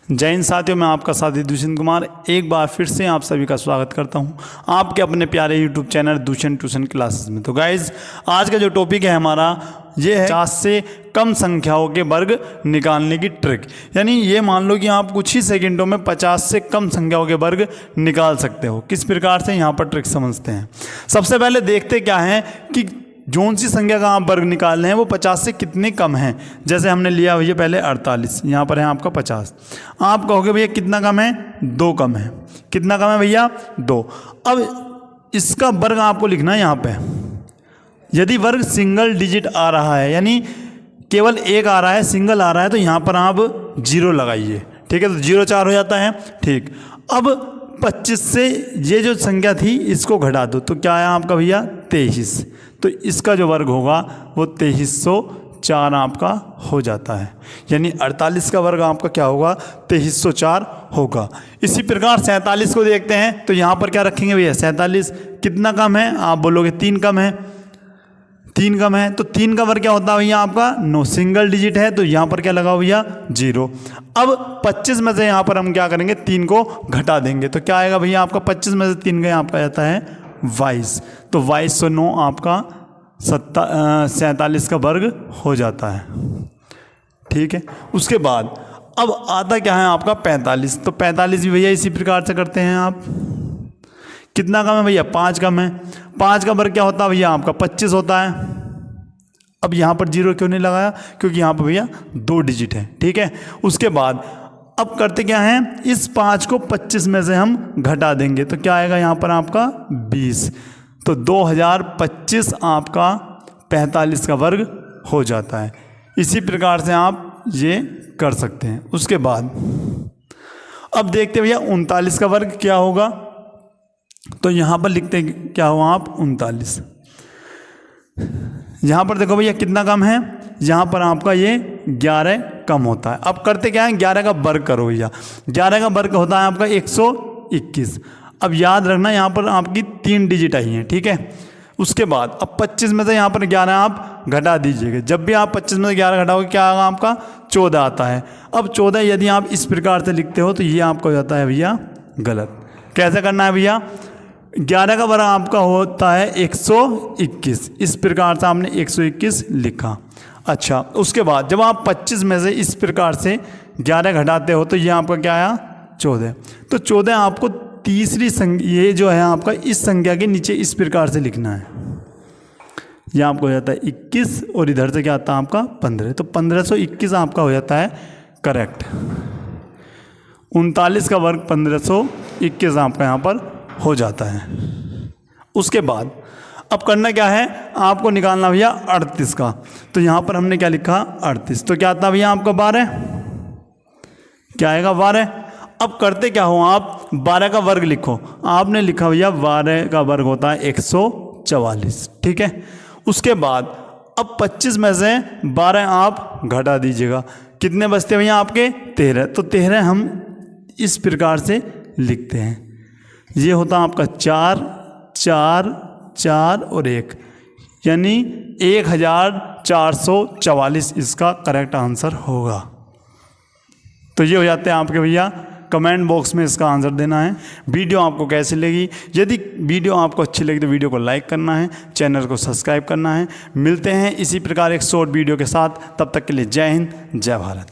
जय हिंद साथियों, मैं आपका साथी दुष्यंत कुमार एक बार फिर से आप सभी का स्वागत करता हूं आपके अपने प्यारे YouTube channel Dushyant tuition classes में। तो गाइज, आज का जो टॉपिक है हमारा ये है 50 से कम संख्याओं के वर्ग निकालने की ट्रिक। यानी ये मान लो कि आप कुछ ही सेकंडों में 50 से कम संख्याओं के वर्ग निकाल सकते हो। किस प्रकार से यहाँ पर ट्रिक समझते हैं। सबसे पहले देखते क्या है कि जौन सी संख्या का आप वर्ग निकाल रहे हैं वो 50 से कितने कम है। जैसे हमने लिया भैया पहले 48, यहाँ पर है आपका 50। आप कहोगे भैया कितना कम है, 2 कम है। कितना कम है भैया, 2। अब इसका वर्ग आपको लिखना है यहाँ पे। यदि वर्ग सिंगल डिजिट आ रहा है, यानी केवल एक आ रहा है, सिंगल आ रहा है, तो यहाँ पर आप 0 लगाइए। ठीक है, तो 0 4 हो जाता है। ठीक, अब 25 से ये जो संख्या थी इसको घटा दो, तो क्या आया आपका भैया 23। तो इसका जो वर्ग होगा वो 2304 आपका हो जाता है। यानी 48 का वर्ग आपका क्या होगा, 2304 होगा। इसी प्रकार 47 को देखते हैं, तो यहाँ पर क्या रखेंगे भैया, 47 कितना कम है, आप बोलोगे 3 कम है। 3 कम है तो 3 का वर्ग क्या होता है भैया आपका 9, सिंगल डिजिट है, तो यहाँ पर क्या लगाओ भैया 0। अब 25 में से यहाँ पर हम क्या करेंगे, 3 को घटा देंगे, तो क्या आएगा भैया आपका 25 में से 3 गया आपका जाता है 22। तो 2209 आपका 47 का वर्ग हो जाता है। ठीक है, उसके बाद अब आता क्या है आपका 45। तो 45 भी भैया इसी प्रकार से करते हैं आप। कितना कम है भैया, 5 कम है। 5 का वर्ग क्या होता है भैया आपका 25 होता है। अब यहाँ पर 0 क्यों नहीं लगाया, क्योंकि यहाँ पर भैया 2 डिजिट है। ठीक है, उसके बाद अब करते क्या हैं, इस 5 को 25 में से हम घटा देंगे, तो क्या आएगा यहाँ पर आपका 20। तो 2025 आपका 45 का वर्ग हो जाता है। इसी प्रकार से आप ये कर सकते हैं। उसके बाद अब देखते भैया 39 का वर्ग क्या होगा। तो यहाँ पर लिखते क्या हुआ आप 39। यहाँ पर देखो भैया कितना कम है, यहाँ पर आपका ये 11 कम होता है। अब करते क्या है, 11 का वर्ग करो भैया। 11 का वर्ग होता है आपका 121। अब याद रखना यहाँ पर आपकी 3 डिजिट आई हैं। ठीक है, उसके बाद अब 25 में से यहाँ पर 11 आप घटा दीजिएगा। जब भी आप 25 में से 11 घटाओगे क्या आएगा आपका 14 आता है। अब 14 यदि आप इस प्रकार से लिखते हो तो ये आपका हो जाता है भैया गलत। कैसे करना है भैया, 11 का वर्ग आपका होता है 121। इस प्रकार से आपने 121 लिखा। अच्छा, उसके बाद जब आप 25 में से इस प्रकार से 11 घटाते हो तो ये आपका क्या आया 14। तो 14 आपको तीसरी संख्या, ये जो है आपका इस संख्या के नीचे इस प्रकार से लिखना है। ये आपको हो जाता है 21 और इधर से क्या आता है आपका 15। तो 1521 आपका हो जाता है करेक्ट। 39 का वर्ग 1521 आपका यहाँ पर हो जाता है। उसके बाद अब करना क्या है, आपको निकालना भैया 38 का। तो यहाँ पर हमने क्या लिखा 38, तो क्या आता है भैया आपका 12। क्या आएगा 12। अब करते क्या हो, आप 12 का वर्ग लिखो। आपने लिखा भैया 12 का वर्ग होता है 144। ठीक है, उसके बाद अब 25 में से 12 आप घटा दीजिएगा। कितने बचते भैया आपके 13। तो 13 हम इस प्रकार से लिखते हैं। ये होता है आपका 4 4 4 और 1, यानी 1444 इसका करेक्ट आंसर होगा। तो ये हो जाते हैं आपके भैया। कमेंट बॉक्स में इसका आंसर देना है। वीडियो आपको कैसी लगी, यदि वीडियो आपको अच्छी लगी तो वीडियो को लाइक करना है, चैनल को सब्सक्राइब करना है। मिलते हैं इसी प्रकार एक शॉर्ट वीडियो के साथ, तब तक के लिए जय हिंद, जय भारत।